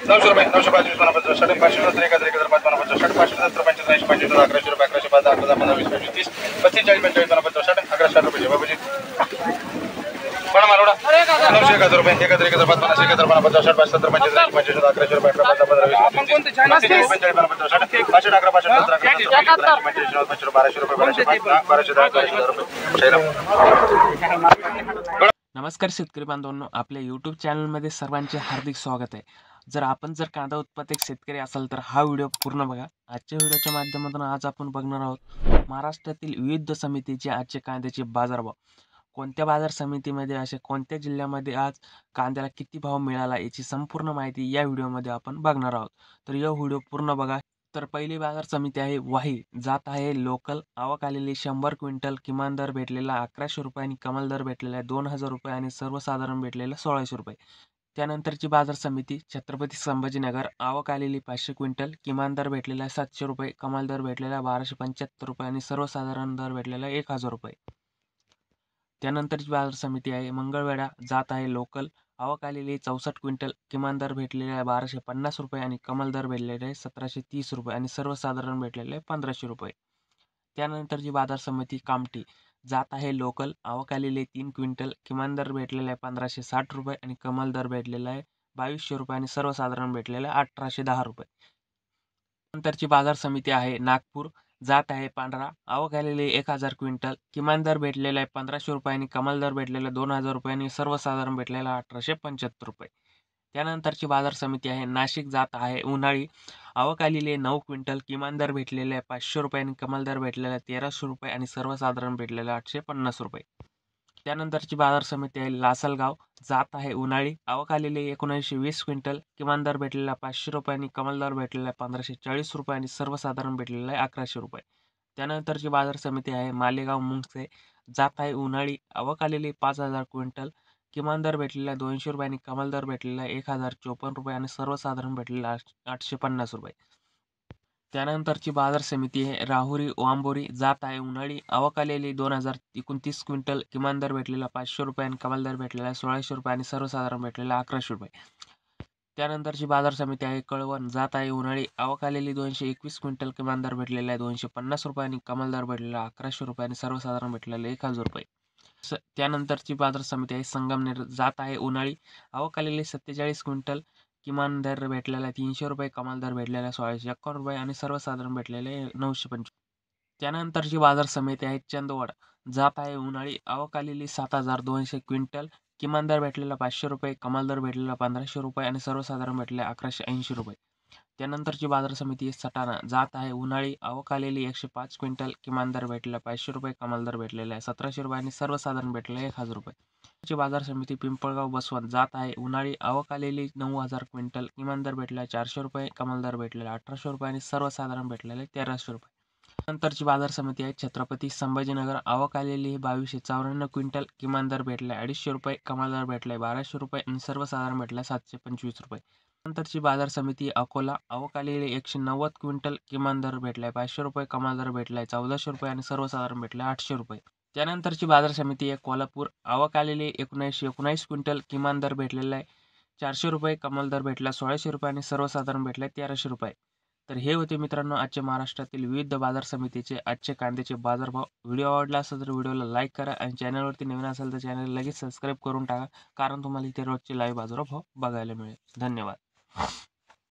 900 रुपये 925 50 60 570 1000 50 60 570 85 85 1100 रुपये 1100 5 10 15 20 25 30 45 45 50 60 11 रुपये बाबूजी बड़ा मारोड़ा 900 1000 रुपये 1000 1000 50 1000 50 60 570 85 25 1100 रुपये 15 20 25 30 45 50 60 511 517 1200 रुपये नमस्कार शेतकरी बांधवांनो, आपल्या यूट्यूब चॅनलमध्ये सर्वांचे हार्दिक स्वागत आहे। जर आपण कांदा उत्पादक शेतकरी असाल तर हा व्हिडिओ पूर्ण बघा। आजच्या व्हिडिओच्या माध्यमातून आज आपण बघणार आहोत महाराष्ट्रातील विविध समितीचे आजचे कांद्याचे बाजारभाव। कोणत्या बाजार समितीमध्ये असे कोणत्या जिल्ह्यामध्ये आज कांद्याला किती भाव मिळाला याची संपूर्ण माहिती या व्हिडिओमध्ये आपण बघणार आहोत। तर या व्हिडिओ पूर्ण बघा। तर पहिली बाजार समिती आहे वाही, जात आहे लोकल, आवक आलेली 100 क्विंटल, किमान दर भेटलेला 1100 रुपये आणि कमाल दर भेटलेला 2000 रुपये आणि सर्वसाधारण भेटलेला 1600 रुपये। त्यानंतरची बाजार समिती छत्रपती संभाजीनगर, आवक आलेली 500 क्विंटल, किमान दर भेटलेला 700 रुपये, कमाल दर भेटलेला 1275 रुपये आणि सर्वसाधारण दर भेटलेला 1000 रुपये। त्यानंतरची बाजार समिती आहे मंगळवेढा, जात आहे लोकल, आवक आलेली 64 क्विंटल, किमान दर भेटलेला आहे 1250 रुपये आणि कमाल दर भेटलेला आहे 1730 रुपये आणि सर्वसाधारण भेटलेले आहे 1500 रुपये। त्यानंतरची बाजार समिती कामठी, जात आहे लोकल, आवक आलेली 3 क्विंटल, किमान दर भेटलेला आहे 1560 रुपये आणि कमाल दर भेटलेला आहे 2200 रुपये आणि सर्वसाधारण भेटलेला आहे 1810 रुपये। नंतरची बाजार समिती आहे नागपूर, जात आहे पांढरा, आवक आलेली 1000 क्विंटल, किमान दर भेटलेला आहे 1500 रुपये आणि कमाल दर भेटलेला 2000 रुपये आणि सर्वसाधारण भेटलेला 1875 रुपये। त्यानंतरची बाजार समिती आहे नाशिक, जात आहे उन्हाळी, आवक आलेली आहे 9 क्विंटल, किमान दर भेटलेला आहे 500 रुपये आणि कमाल दर भेटलेला आहे 1300 रुपये आणि सर्वसाधारण भेटलेला 850 रुपये। त्यानंतरची बाजार समिती आहे लासलगाव, जात आहे उन्हाळी, आवक आलेली 1920 क्विंटल, किमान दर भेटलेला 500 रुपये आणि कमाल दर भेटलेला 1540 रुपये आणि सर्वसाधारण भेटलेला आहे 1100 रुपये। त्यानंतरची बाजार समिती आहे मालेगाव मुंगसे, जात आहे उन्हाळी, आवक आलेली 5000 क्विंटल, किमान दर भेटलेला 200 रुपये आणि कमाल दर भेटलेला 1054 रुपये आणि सर्वसाधारण भेटलेला 850 रुपये। त्यानंतरची बाजार समिती आहे राहुरी वांबोरी, जात आहे उन्हाळी, आवक आलेली 2029 क्विंटल, किमान दर भेटलेला 500 रुपये आणि कमाल दर भेटलेला 1600 रुपये आणि सर्वसाधारण भेटलेला 1100 रुपये। त्यानंतरची बाजार समिती आहे कळवण, जात आहे उन्हाळी, आवक आलेली 221 क्विंटल, किमान दर भेटलेला आहे 250 रुपये आणि कमाल दर भेटलेला 1100 रुपये आणि सर्वसाधारण भेटलेला 1000 रुपये। त्यानंतरची बाजार समिती आहे संगमनेर, जात आहे उन्हाळी, आवक आलेली 47 क्विंटल, किमान दर भेटलेला 300 रुपये, कमाल दर भेटलेला 1651 रुपये आणि सर्वसाधारण भेटलेले 925। त्यानंतरची बाजार समिती आहे चंदवड, जात आहे उन्हाळी, आवक आलेली 7200 क्विंटल, किमान दर भेटलेला 500 रुपये, कमाल दर भेटलेला 1500 रुपये आणि सर्वसाधारण भेटले 1180 रुपये। त्यानंतरची बाजार समिती सटाणा, जात आहे उन्हाळी, आवक आलेली 105 क्विंटल, किमान दर भेटलेला 500 रुपये, कमाल दर भेटलेला आहे 1700 रुपये आणि सर्वसाधारण भेटले 1000 रुपये। बाजार समिती पिंपळगाव बसवंत, जात आहे उन्हाळी, आवक आलेली 9000 क्विंटल, किमान दर भेटलेला 400 रुपये, कमाल दर भेटलेला 1800 रुपये आणि सर्वसाधारण भेटलेले 1300 रुपये। नंतरची बाजार समिती आहे छत्रपती संभाजीनगर, आवक आलेली 2254 क्विंटल, किमान दर भेटला 250 रुपये, कमाल दर भेटलाय 1200 रुपये आणि सर्वसाधारण भेटला 725 रुपये। नंतरची बाजार समिती अकोला, आवक आलेली 190 क्विंटल, किमान दर भेटलाय 500 रुपये, कमाल दर भेटलाय 1400 रुपये आणि सर्वसाधारण भेटलाय 800 रुपये। त्यानंतरची बाजार समिती आहे कोल्हापूर, आवक आलेली 1919 क्विंटल, किमान दर भेटलेला आहे 400 रुपये, कमाल दर भेटला 1600 रुपये आणि सर्वसाधारण भेटलाय 1300 रुपये। तर हे होते मित्रांनो आजचे महाराष्ट्रातील विविध बाजार समितीचे आजचे कांद्याचे बाजारभाव। व्हिडिओ आवडला असेल तर व्हिडिओला लाईक करा आणि चॅनलवरती नवीन असेल तर चॅनल लगेच सबस्क्राईब करून टाका, कारण तुम्हाला इथे रोजचे लाईव्ह बाजारभाव बघायला मिळेल। धन्यवाद।